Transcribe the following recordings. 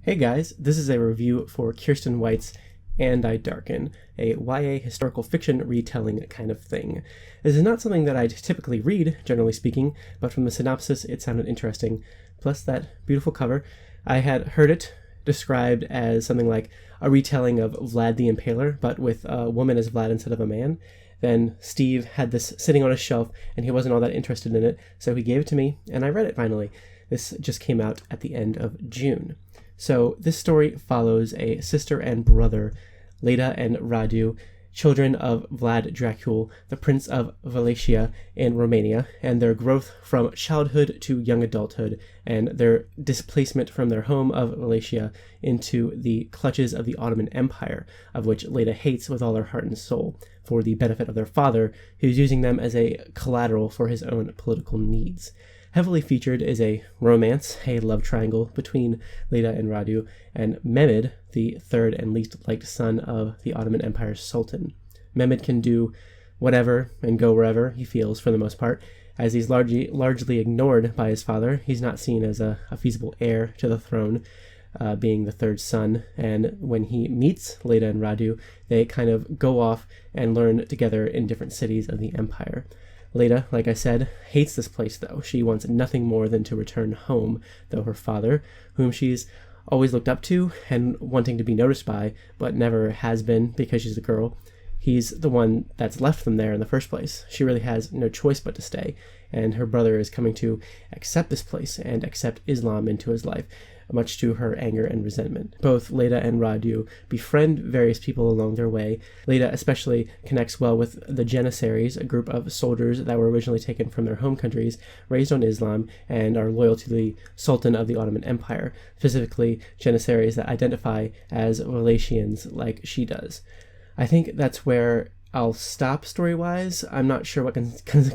Hey guys, this is a review for Kiersten White's And I Darken, a YA historical fiction retelling kind of thing. This is not something that I'd typically read, generally speaking, but from the synopsis it sounded interesting. Plus that beautiful cover. I had heard it described as something like a retelling of Vlad the Impaler, but with a woman as Vlad instead of a man. Then Steve had this sitting on his shelf and he wasn't all that interested in it, so he gave it to me and I read it finally. This just came out at the end of June. So this story follows a sister and brother, Leda and Radu, children of Vlad Dracul, the Prince of Wallachia in Romania, and their growth from childhood to young adulthood, and their displacement from their home of Wallachia into the clutches of the Ottoman Empire, of which Leda hates with all her heart and soul, for the benefit of their father, who's using them as a collateral for his own political needs. Heavily featured is a romance, a love triangle, between Leda and Radu and Mehmed, the third and least liked son of the Ottoman Empire's Sultan. Mehmed can do whatever and go wherever he feels for the most part. As he's largely ignored by his father, he's not seen as a feasible heir to the throne, being the third son, and when he meets Leda and Radu, they kind of go off and learn together in different cities of the empire. Leda, like I said, hates this place though. She wants nothing more than to return home, though her father, whom she's always looked up to and wanting to be noticed by, but never has been because she's a girl, he's the one that's left them there in the first place. She really has no choice but to stay, and her brother is coming to accept this place and accept Islam into his life, much to her anger and resentment. Both Leda and Radu befriend various people along their way. Leda especially connects well with the Janissaries, a group of soldiers that were originally taken from their home countries, raised on Islam, and are loyal to the Sultan of the Ottoman Empire, specifically Janissaries that identify as Wallachians like she does. I think that's where I'll stop story-wise. I'm not sure what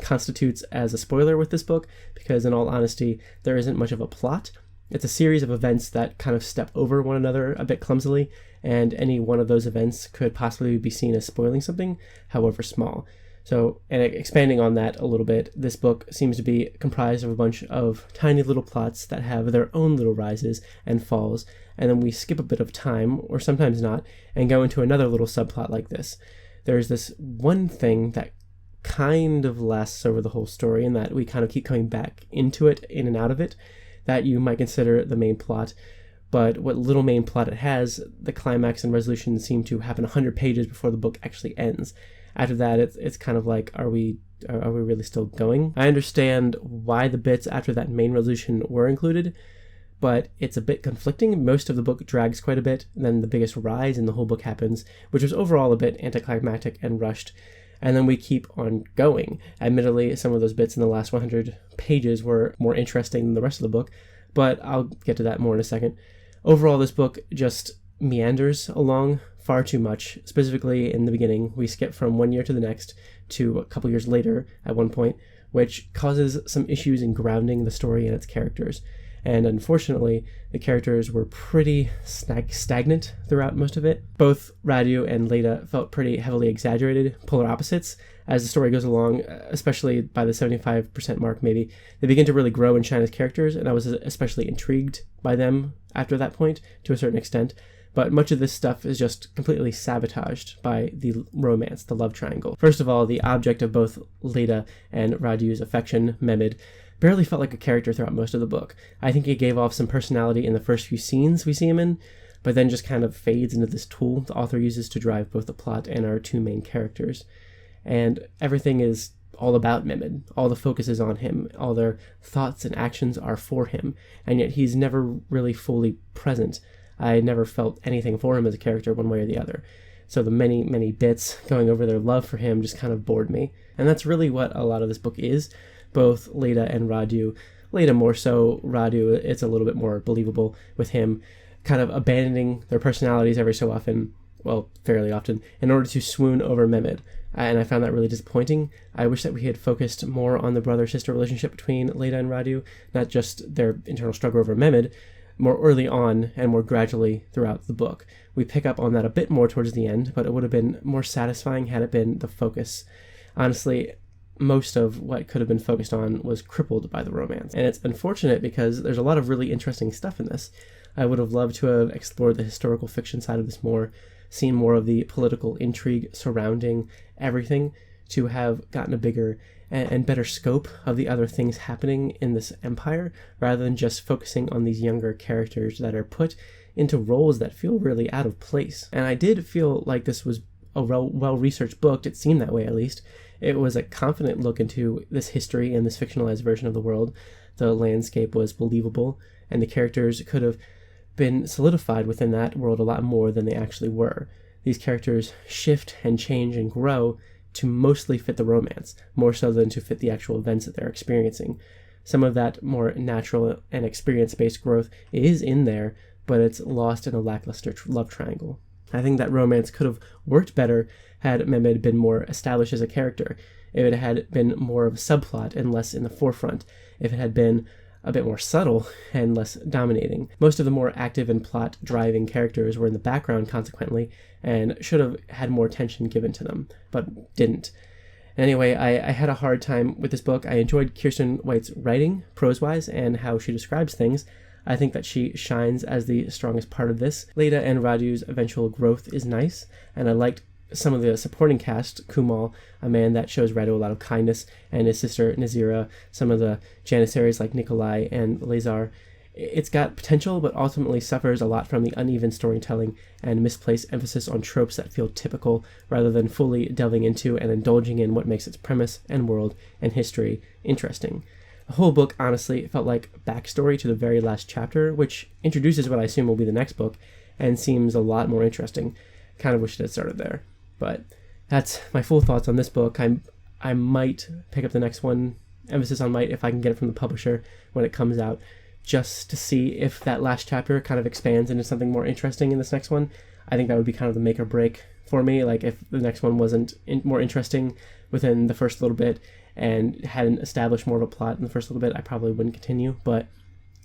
constitutes as a spoiler with this book, because in all honesty, there isn't much of a plot. It's a series of events that kind of step over one another a bit clumsily, and any one of those events could possibly be seen as spoiling something, however small. So, and expanding on that a little bit, this book seems to be comprised of a bunch of tiny little plots that have their own little rises and falls, and then we skip a bit of time, or sometimes not, and go into another little subplot like this. There's this one thing that kind of lasts over the whole story, and that we kind of keep coming back into it, in and out of it, that you might consider the main plot, but what little main plot it has, the climax and resolution seem to happen 100 pages before the book actually ends. After that, it's kind of like, are we really still going? I understand why the bits after that main resolution were included, but it's a bit conflicting. Most of the book drags quite a bit, then the biggest rise in the whole book happens, which was overall a bit anticlimactic and rushed. And then we keep on going. Admittedly, some of those bits in the last 100 pages were more interesting than the rest of the book, but I'll get to that more in a second. Overall, this book just meanders along far too much. Specifically, in the beginning, we skip from one year to the next to a couple years later at one point, which causes some issues in grounding the story and its characters. And unfortunately, the characters were pretty stagnant throughout most of it. Both Radu and Leda felt pretty heavily exaggerated, polar opposites. As the story goes along, especially by the 75% mark maybe, they begin to really grow and shine as characters, and I was especially intrigued by them after that point, to a certain extent. But much of this stuff is just completely sabotaged by the romance, the love triangle. First of all, the object of both Leda and Radu's affection, Mehmed, barely felt like a character throughout most of the book. I think he gave off some personality in the first few scenes we see him in, but then just kind of fades into this tool the author uses to drive both the plot and our two main characters. And everything is all about Mehmed. All the focus is on him. All their thoughts and actions are for him, and yet he's never really fully present. I never felt anything for him as a character one way or the other. So the many bits going over their love for him just kind of bored me. And that's really what a lot of this book is. Both Leda and Radu, Leda more so, Radu, it's a little bit more believable with him kind of abandoning their personalities every so often, well, fairly often, in order to swoon over Mehmed. And I found that really disappointing. I wish that we had focused more on the brother-sister relationship between Leda and Radu, not just their internal struggle over Mehmed, more early on and more gradually throughout the book. We pick up on that a bit more towards the end, but it would have been more satisfying had it been the focus. Honestly, most of what could have been focused on was crippled by the romance. And it's unfortunate because there's a lot of really interesting stuff in this. I would have loved to have explored the historical fiction side of this more, seen more of the political intrigue surrounding everything, to have gotten a bigger and better scope of the other things happening in this empire, rather than just focusing on these younger characters that are put into roles that feel really out of place. And I did feel like this was a well-researched book. It seemed that way, at least. It was a confident look into this history and this fictionalized version of the world. The landscape was believable, and the characters could have been solidified within that world a lot more than they actually were. These characters shift and change and grow to mostly fit the romance, more so than to fit the actual events that they're experiencing. Some of that more natural and experience-based growth is in there, but it's lost in a lackluster love triangle. I think that romance could have worked better had Mehmed been more established as a character, if it had been more of a subplot and less in the forefront, if it had been a bit more subtle and less dominating. Most of the more active and plot-driving characters were in the background, consequently, and should have had more attention given to them, but didn't. Anyway, I had a hard time with this book. I enjoyed Kiersten White's writing, prose-wise, and how she describes things. I think that she shines as the strongest part of this. Leda and Radu's eventual growth is nice, and I liked some of the supporting cast. Kumal, a man that shows Radu a lot of kindness, and his sister Nazira, some of the Janissaries like Nikolai and Lazar. It's got potential, but ultimately suffers a lot from the uneven storytelling and misplaced emphasis on tropes that feel typical, rather than fully delving into and indulging in what makes its premise and world and history interesting. The whole book, honestly, felt like backstory to the very last chapter, which introduces what I assume will be the next book, and seems a lot more interesting. Kind of wish it had started there. But that's my full thoughts on this book. I might pick up the next one, emphasis on might, if I can get it from the publisher when it comes out, just to see if that last chapter kind of expands into something more interesting in this next one. I think that would be kind of the make or break for me. Like, if the next one wasn't more interesting within the first little bit and hadn't established more of a plot in the first little bit, I probably wouldn't continue. But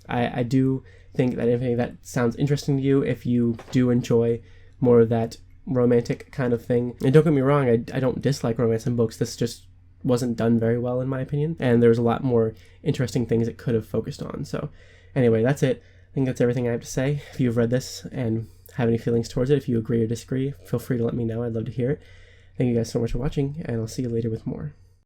I do think that if any of that sounds interesting to you, if you do enjoy more of that romantic kind of thing, and don't get me wrong, I don't dislike romance in books, this just wasn't done very well in my opinion, and there's a lot more interesting things it could have focused on. So anyway, that's it. I think that's everything I have to say. If you've read this and have any feelings towards it, if you agree or disagree, feel free to let me know. I'd love to hear it. Thank you guys so much for watching, and I'll see you later with more.